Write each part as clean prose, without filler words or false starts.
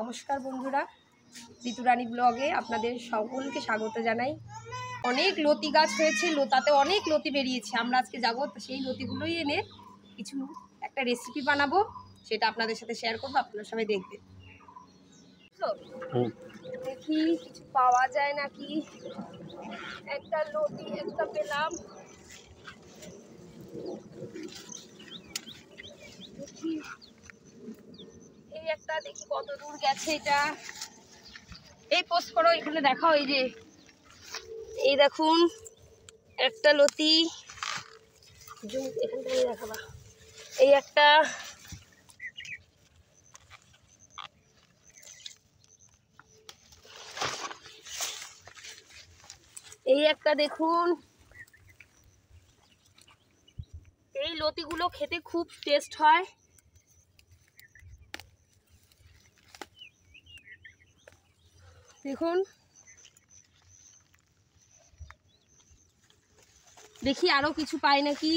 নমস্কার বন্ধুরা, ঋতুরানী ব্লগে আপনাদের সকলকে স্বাগত জানাই। অনেক লতি গাছ হয়েছে, তাতে অনেক লতি বেরিয়েছে। আমরা আজকে যাব, সেই লতিগুলোই এনে কিছু একটা রেসিপি বানাবো, সেটা আপনাদের সাথে শেয়ার করবো। আপনারা সবাই দেখবেন। দেখি কিছু পাওয়া যায় নাকি। একটা লতি একটা পেলাম, দেখি এই একটা, দেখি কত দূর গেছে এটা। এই পোস্ট করো, এখানে দেখাও। এই যে এই দেখুন একটা লতি, এখান থেকে দেখাবা। এই একটা, এই একটা দেখুন। এই লতিগুলো খেতে খুব টেস্ট হয়। দেখুন, দেখি আরো কিছু পাই নাকি।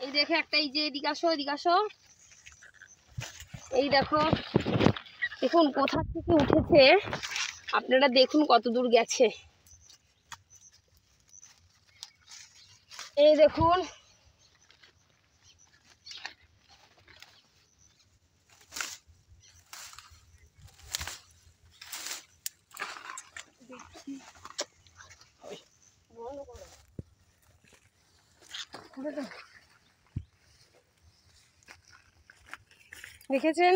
এই দেখে একটা, এই যে এদিকে আসো, এদিকে আসো। এই দেখো, দেখুন কোথা থেকে উঠেছে, আপনারা দেখুন কত দূর গেছে। এই দেখুন, দেখেছেন